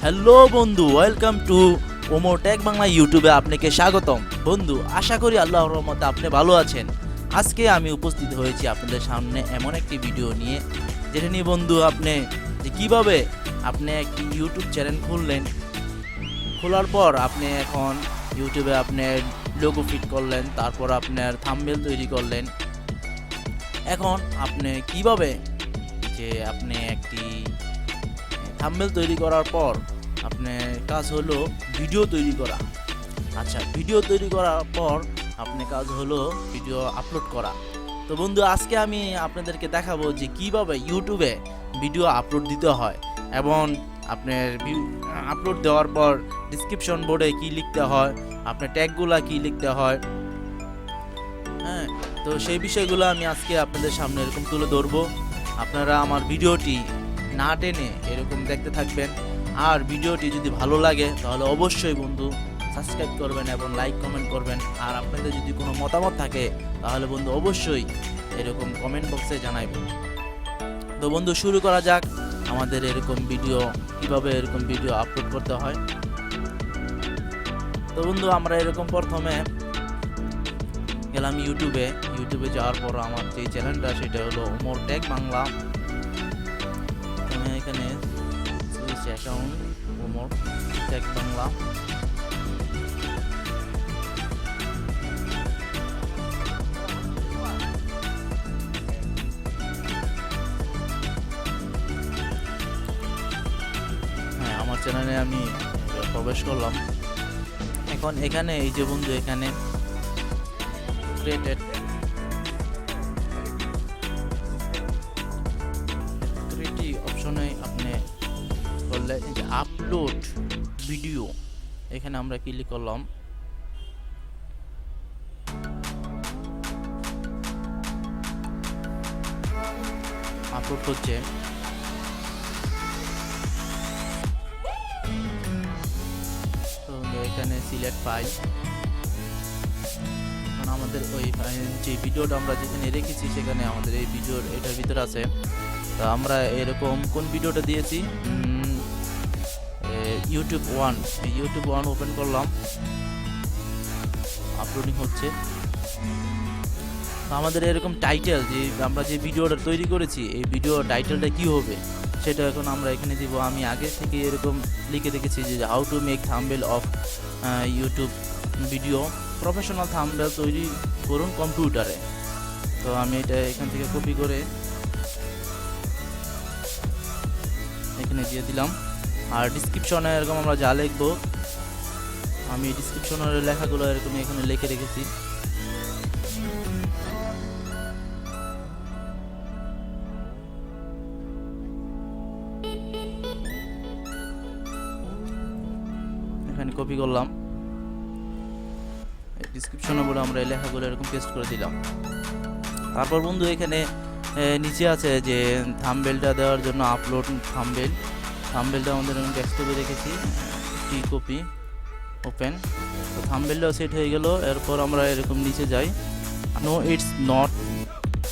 Hello বন্ধু, welcome to Omar ট্যাক বাংলা ইউটিউবে আপনাকে স্বাগতম। বন্ধু, আশা করি আল্লাহর রহমতে আপনি ভালো আছেন। আজকে আমি উপস্থিত হয়েছি আপনাদের সামনে এমন একটি ভিডিও নিয়ে, যেটা নিয়ে বন্ধু আপনি যে কীভাবে আপনি একটি ইউটিউব চ্যানেল খুললেন, খোলার পর আপনি এখন ইউটিউবে আপনার লোগো ফিট করলেন, তারপর আপনার থাম্বনেল তৈরি করলেন। এখন আপনি কিভাবে যে আপনি একটি থাম্বনেল তৈরি করার পর আপনার কাজ হলো ভিডিও তৈরি করা। আচ্ছা, ভিডিও তৈরি করার পর আপনার কাজ হলো ভিডিও আপলোড করা। তো বন্ধু, আজকে আমি আপনাদেরকে দেখাবো যে কিভাবে ইউটিউবে ভিডিও আপলোড দিতে হয় এবং আপনার আপলোড দেওয়ার পর ডেসক্রিপশন বোর্ডে কি লিখতে হয়, আপনার ট্যাগগুলা কি লিখতে হয়। হ্যাঁ, তো সেই বিষয়গুলো আমি আজকে আপনাদের সামনে এরকম তুলে ধরবো। আপনারা আমার ভিডিওটি না টেনে এরকম দেখতে থাকবেন। আর ভিডিওটি যদি ভালো লাগে তাহলে অবশ্যই বন্ধু সাবস্ক্রাইব করবেন এবং লাইক কমেন্ট করবেন। আর আপনাদের যদি কোনো মতামত থাকে তাহলে বন্ধু অবশ্যই এরকম কমেন্ট বক্সে জানাইবেন। তো বন্ধু, শুরু করা যাক আমাদের এরকম ভিডিও কিভাবে এরকম ভিডিও আপলোড করতে হয়। তো বন্ধু, আমরা এরকম প্রথমে গেলাম ইউটিউবে যাওয়ার পর আমার যে চ্যানেলটা সেটা হলো ওমর ট্যাক বাংলা। এখানে অ্যাকাউন্ট ওমর ট্যাক বাংলা। হ্যাঁ, আমার চ্যানেলে আমি প্রবেশ করলাম। এখন এখানে এই যে বন্ধু, এখানে ক্রিয়েটেড অপশনে আপনি করলে এই যে আপলোড ভিডিও, এখানে আমরা ক্লিক করলাম। আপলোড হচ্ছে। তো এখানে সিলেক্ট ফাইল। এখন আমাদের ওই যে ভিডিওটা আমরা যেখানে রেখেছি সেখানে আমাদের এই ভিডিওর এটার ভিতরে আছে। তো আমরা এরকম কোন ভিডিওটা দিয়েছি, ইউটিউব 1 ওপেন করলাম, আপলোডিং হচ্ছে। তো আমাদের এরকম টাইটেল, যে আমরা যে ভিডিওটা তৈরি করেছি এই ভিডিও টাইটেলটা কি হবে সেটা এখন আমরা এখানে দিব। আমি আগে থেকে এরকম লিখে রেখেছি যে how to make thumbnail of YouTube video, professional thumbnail তৈরি করুন কম্পিউটারে। তো আমি এটা এখান থেকে কপি করে এখানে দিয়ে দিলাম। আর ডিসক্রিপশনে এরকম আমরা যা লিখবো, আমি ডিসক্রিপশনের লেখাগুলো এরকম এখানে লিখে রেখেছি। এখানে কপি করলাম, ডিসক্রিপশনে বলে আমরা এই লেখাগুলো এরকম পেস্ট করে দিলাম। তারপর বন্ধু, এখানে নিচে আছে যে থাম্বনেলটা দেওয়ার জন্য আপলোড থাম্বনেলটা আমাদের এরকম ডেস্কটপে রেখেছি, কপি ওপেন। তো থাম্বনেলটাও সেট হয়ে গেল। এরপর আমরা এরকম নিচে যাই, no it's not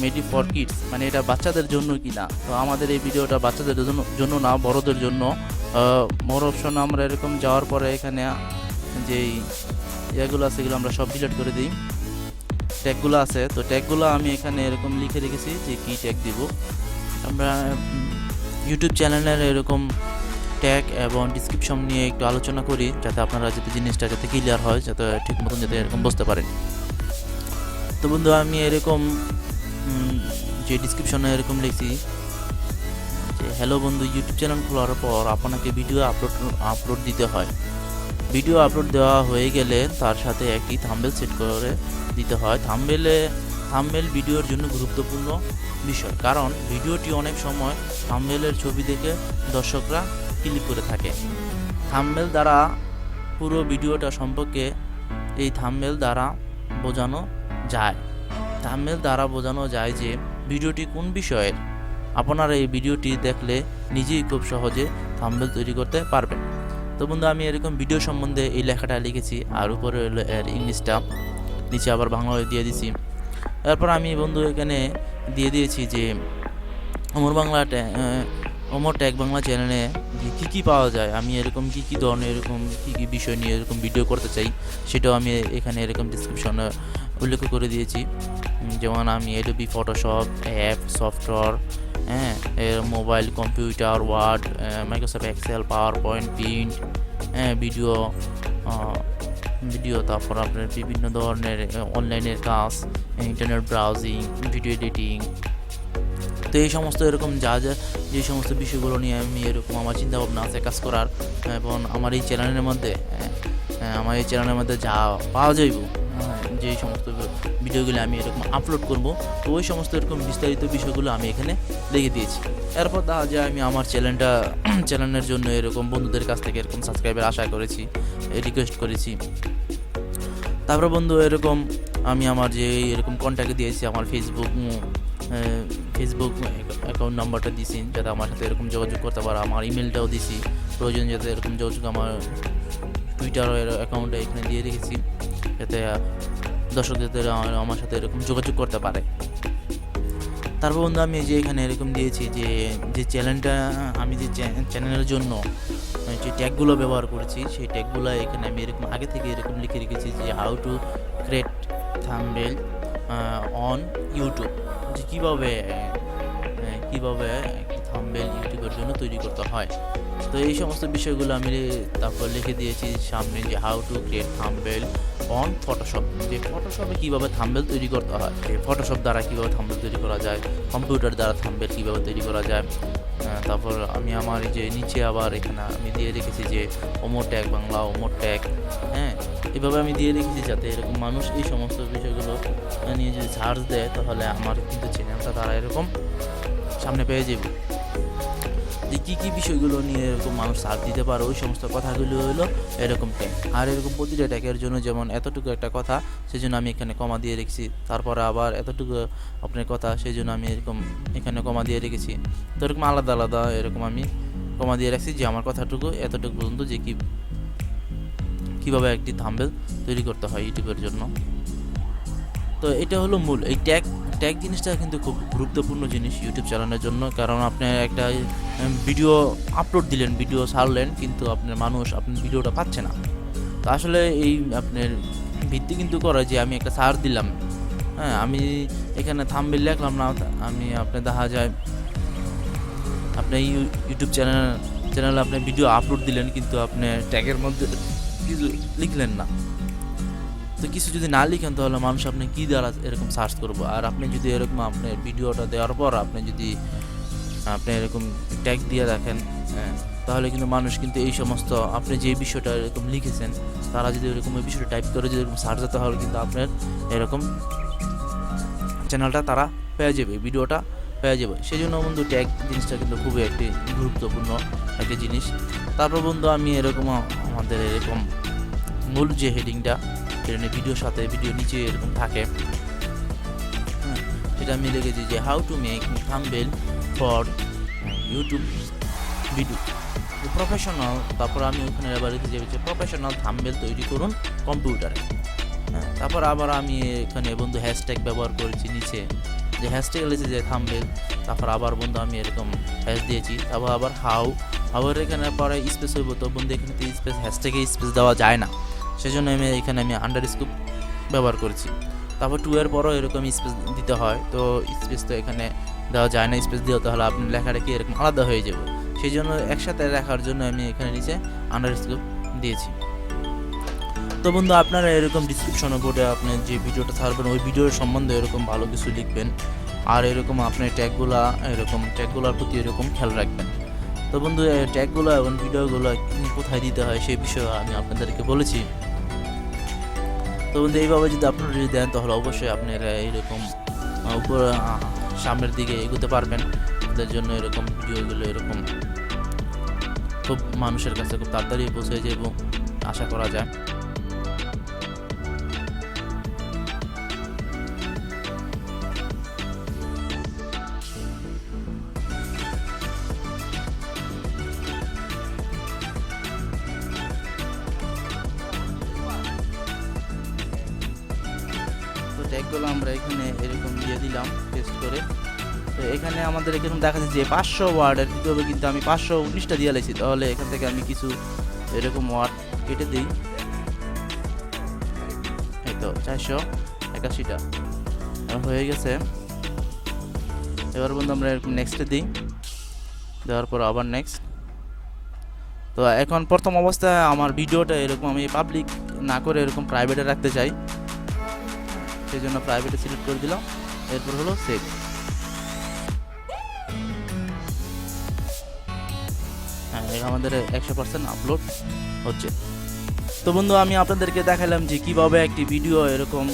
made for kids, মানে এটা বাচ্চাদের জন্য কি না। তো আমাদের এই ভিডিওটা বাচ্চাদের জন্য না, বড়দের জন্য। মোর অপশন আমরা এরকম যাওয়ার পরে এখানে যেই ইয়েগুলো আছে এগুলো আমরা সব ডিলিট করে দিই। ট্যাগগুলো আছে, তো ট্যাগগুলো আমি এখানে এরকম লিখে রেখেছি যে কী ট্যাগ দিব। আমরা ইউটিউব চ্যানেলের এরকম ট্যাগ এবং ডিসক্রিপশন নিয়ে একটু আলোচনা করি, যাতে আপনারা যাতে জিনিসটা যাতে ক্লিয়ার হয়, যাতে ঠিক মতন যাতে এরকম বুঝতে পারেন। তো বন্ধু, আমি এরকম যে ডিসক্রিপশনে এরকম লিখছি যে হ্যালো বন্ধু, ইউটিউব চ্যানেল খোলার পর আপনাকে ভিডিও আপলোড দিতে হয়। ভিডিও আপলোড দেওয়া হয়ে গেলে তার সাথে একটি থাম্বনেল সেট করে দিতে হয়। থাম্বনেল ভিডিওর জন্য গুরুত্বপূর্ণ বিষয়, কারণ ভিডিওটি অনেক সময় থাম্বনেলের ছবি দেখে দর্শকরা ক্লিক করে থাকে। থাম্বনেল দ্বারা পুরো ভিডিওটা সম্পর্কে এই থাম্বনেল দ্বারা বোঝানো যায় যে ভিডিওটি কোন বিষয়ের। আপনারা এই ভিডিওটি দেখলে নিজেই খুব সহজে থাম্বনেল তৈরি করতে পারবেন। তো বন্ধু, আমি এরকম ভিডিও সম্বন্ধে এই লেখাটা লিখেছি, আর উপরে হলো এর ইংলিশটা, নিচে আবার বাংলা দিয়ে দিছি। এরপর আমি বন্ধু এখানে দিয়ে দিয়েছি যে ওমর ট্যাক বাংলা চ্যানেলে যে কী পাওয়া যায়, আমি এরকম কী ধরনের এরকম কী বিষয় নিয়ে এরকম ভিডিও করতে চাই, সেটাও আমি এখানে এরকম ডিসক্রিপশনে উল্লেখ করে দিয়েছি। যেমন আমি অ্যাডোবি ফটোশপ অ্যাপ সফটওয়্যার, হ্যাঁ, এর mobile computer Word, Microsoft Excel, PowerPoint, print, হ্যাঁ, ভিডিও তারপর আপনার বিভিন্ন ধরনের অনলাইনের কাজ, ইন্টারনেট ব্রাউজিং, ভিডিও এডিটিং। তো এই সমস্ত এরকম যে সমস্ত বিষয়গুলো নিয়ে আমি এরকম আমার চিন্তাভাবনা আছে কাজ করার, এবং আমার এই চ্যানেলের মধ্যে যা পাওয়া যাইব, যে সমস্ত ভিডিওগুলো আমি এরকম আপলোড করব, তো ওই সমস্ত এরকম বিস্তারিত বিষয়গুলো আমি এখানে লিখে দিয়েছি। এরপর দেখা যায় আমি আমার চ্যানেলের জন্য এরকম বন্ধুদের কাছ থেকে এরকম সাবস্ক্রাইবার আশা করেছি, রিকোয়েস্ট করেছি। তারপর বন্ধু এরকম আমি আমার যে এরকম কন্ট্যাক্ট দিয়েছি, আমার ফেসবুক অ্যাকাউন্ট নাম্বারটা দিয়েছি যাতে আমার সাথে এরকম যোগাযোগ করতে পারে, আমার ইমেলটাও দিয়েছি, প্রয়োজন যাতে এরকম যোগাযোগ আমার টুইটারের অ্যাকাউন্টে এখানে দিয়ে রেখেছি যাতে দর্শক যাতে আমার সাথে এরকম যোগাযোগ করতে পারে। তারপর বন্ধু আমি যে এখানে এরকম দিয়েছি যে চ্যানেলটা আমি যে চ্যানেলের জন্য যে ট্যাগগুলো ব্যবহার করেছি, সেই ট্যাগগুলো এখানে আমি এরকম আগে থেকে এরকম লিখে রেখেছি যে how to create thumbnail on YouTube, যে কীভাবে থাম্বনেল ইউটিউবের জন্য তৈরি করতে হয়। তো এই সমস্ত বিষয়গুলো আমি তারপর লিখে দিয়েছি সামনে যে how to create thumbnail on Photoshop, যে ফটোশপে কীভাবে থাম্বনেল তৈরি করতে হয়, ফটোশপ দ্বারা কীভাবে থাম্বনেল তৈরি করা যায়, কম্পিউটার দ্বারা থাম্বনেল কীভাবে তৈরি করা যায়। তারপর আমি আমার যে নিচে আবার এখানে আমি দিয়ে রেখেছি যে ওমর ট্যাগ বাংলা, ওমর ট্যাগ, হ্যাঁ, এভাবে আমি দিয়ে রেখেছি যাতে এরকম মানুষ এই সমস্ত বিষয়গুলো নিয়ে যদি সার্চ দেয় তাহলে আমার কিন্তু চ্যানেলটা তারা এরকম সামনে পেয়ে যাবে, যে কী বিষয়গুলো নিয়ে এরকম মানুষ সার্চ দিতে পারে, ওই সমস্ত কথাগুলো হলো এরকম ট্যাগ। আর এরকম প্রতিটা ট্যাগের জন্য যেমন এতটুকু একটা কথা, সেই জন্য আমি এখানে কমা দিয়ে রেখেছি, তারপরে আবার এতটুকু আপনার কথা, সেই জন্য আমি এরকম এখানে কমা দিয়ে রেখেছি। তো এরকম আলাদা এরকম আমি কমা দিয়ে রাখছি যে আমার কথাটুকু এতটুকু পর্যন্ত, যে কীভাবে একটি থাম্বনেল তৈরি করতে হয় ইউটিউবের জন্য। তো এটা হলো মূল এই ট্যাগ জিনিসটা কিন্তু খুব গুরুত্বপূর্ণ জিনিস ইউটিউব চ্যানেলের জন্য, কারণ আপনি একটা ভিডিও আপলোড দিলেন, ভিডিও ছাড়লেন, কিন্তু আপনার ভিডিওটা পাচ্ছে না। তো আসলে এই আপনার ভিত্তি কিন্তু করে যে আমি একটা সার্চ দিলাম, হ্যাঁ, আমি এখানে থাম্বনেল লিখলাম না, আমি আপনি দেখা যায় আপনি ইউটিউব চ্যানেলে আপনি ভিডিও আপলোড দিলেন, কিন্তু আপনি ট্যাগের মধ্যে কিছু লিখলেন না। তো কিছু যদি না লিখেন তাহলে মানুষ আপনি কী দ্বারা এরকম সার্চ করবো। আর আপনি যদি এরকম আপনার ভিডিওটা দেওয়ার পর আপনি এরকম ট্যাগ দিয়ে রাখেন, তাহলে কিন্তু মানুষ কিন্তু এই সমস্ত আপনি যে বিষয়টা এরকম লিখেছেন, তারা যদি এরকম ওই বিষয়টা টাইপ করে যদি এরকম সার্চ দিতে তাহলে কিন্তু আপনার এরকম চ্যানেলটা তারা পেয়ে যাবে, ভিডিওটা পেয়ে যাবে। সেই জন্য বন্ধু ট্যাগ জিনিসটা কিন্তু খুবই একটি গুরুত্বপূর্ণ একটি জিনিস। তারপর বন্ধু আমি এরকম আমাদের এরকম মূল যে হেডিংটা সেটা ভিডিও নিচে এরকম থাকে, সেটা আমি লিখেছি যে how to make thumbnail for YouTube video professional. তারপর আমি ওখানে আবার লিখেছি যে প্রফেশনাল থাম্বনেল তৈরি করুন কম্পিউটারে। তারপর আবার আমি এখানে বন্ধু হ্যাশট্যাগ ব্যবহার করেছি নিচে, যে হ্যাশট্যাগ লিখেছি যে থাম্বনেল, তারপর আবার বন্ধু আমি এরকম হ্যাশ দিয়েছি। তারপর আবার হাউয়ের এখানে পরে স্পেস হইব, তো বন্ধু এখানে স্পেস হ্যাশট্যাগে স্পেস দেওয়া যায় না, সেজন্য এখানে আমি আন্ডারস্কোর ব্যবহার করেছি। তারপর 2 এর পরও এরকম স্পেস দিতে হয়, তো স্পেস তো এখানে দেওয়া যায় না, স্পেস দিও তাহলে আপনার লেখাটা কি এরকম আলাদা হয়ে যাবে, সেই জন্য একসাথে রাখার জন্য আমি এখানে নিচে আন্ডারস্কোর দিয়েছি। তো বন্ধু আপনারা এরকম ডিসক্রিপশনে বোর্ডে আপনি যে ভিডিওটা ছাড়বেন ওই ভিডিওর সম্বন্ধে এরকম ভালো কিছু লিখবেন, আর এরকম আপনার ট্যাগগুলোর প্রতি এরকম খেয়াল রাখবেন। তো বন্ধু ট্যাগগুলো এবং ভিডিওগুলো কোথায় দিতে হয় সেই বিষয়ে আমি আপনাদেরকে বলেছি। তো বন্ধু এইভাবে যদি আপনারা যদি দেন তাহলে অবশ্যই আপনারা এইরকম উপর সামনের দিকে এগোতে পারবেন। তাদের জন্য এরকম ভিডিওগুলো এরকম খুব মানুষের কাছে খুব তাড়াতাড়ি পৌঁছে যাব আশা করা যায়। ট্যাগগুলো আমরা এখানে এরকম দিয়ে দিলাম পেস্ট করে। তো এখানে আমাদের এখানে দেখা যাচ্ছে যে 500 ওয়ার্ডের ভিতরে কিন্তু আমি 519টা দিয়ে লাইছি। তাহলে এখান থেকে আমি কিছু এরকম ওয়ার্ড কেটে দিই। এই তো 481টা হয়ে গেছে। এবার বন্ধু আমরা এরকম নেক্সটে দিই, দেওয়ার পর আবার নেক্সট। তো এখন প্রথম অবস্থায় আমার ভিডিওটা এরকম আমি পাবলিক না করে এরকম প্রাইভেটে রাখতে চাই, সেই জন্য প্রাইভেটে সিলেক্ট করে দিলাম। এরপর হলো সেভ। হ্যাঁ, আমাদের 100% আপলোড হচ্ছে। তো বন্ধু আমি আপনাদেরকে দেখালাম যে কিভাবে একটি ভিডিও এরকম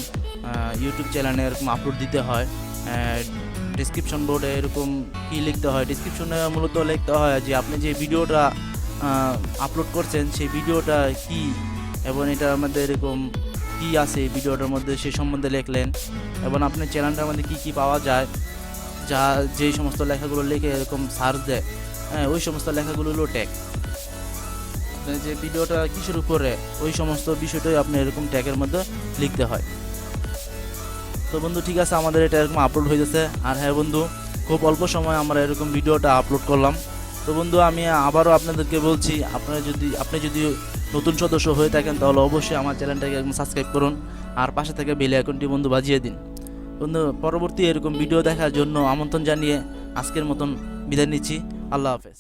ইউটিউব চ্যানেলে এরকম আপলোড দিতে হয়। ডিসক্রিপশন বোর্ডে এরকম কি লিখতে হয়, ডিসক্রিপশনে মূলত লিখতে হয় যে আপনি যে ভিডিওটা আপলোড করছেন সেই ভিডিওটা কি এবং এটার মধ্যে এরকম কি আছে ভিডিওটার মধ্যে সে সম্বন্ধে লিখলেন, এবং আপনার চ্যানেলটার মধ্যে কি কি পাওয়া যায়, যা যেই সমস্ত লেখাগুলো লিখে এরকম সার্চ দেয়, হ্যাঁ ওই সমস্ত লেখাগুলো হলো ট্যাগ। আপনি যে ভিডিওটা কিসের উপরে ওই সমস্ত বিষয়টাই আপনি এরকম ট্যাগের মধ্যে লিখতে হয়। তো বন্ধু ঠিক আছে, আমাদের এটা এরকম আপলোড হয়ে যাচ্ছে। আর হ্যাঁ বন্ধু, খুব অল্প সময় আমরা এরকম ভিডিওটা আপলোড করলাম। তো বন্ধু আমি আবারও আপনাদেরকে বলছি, আপনি যদি নতুন সদস্য হয়ে থাকেন তাহলে অবশ্যই আমার চ্যানেলটাকে একদম সাবস্ক্রাইব করুন, আর পাশে থেকে বেল আইকনটি বন্ধু বাজিয়ে দিন। বন্ধু পরবর্তী এরকম ভিডিও দেখার জন্য আমন্ত্রণ জানিয়ে আজকের মতন বিদায় নিচ্ছি। আল্লাহ হাফেজ।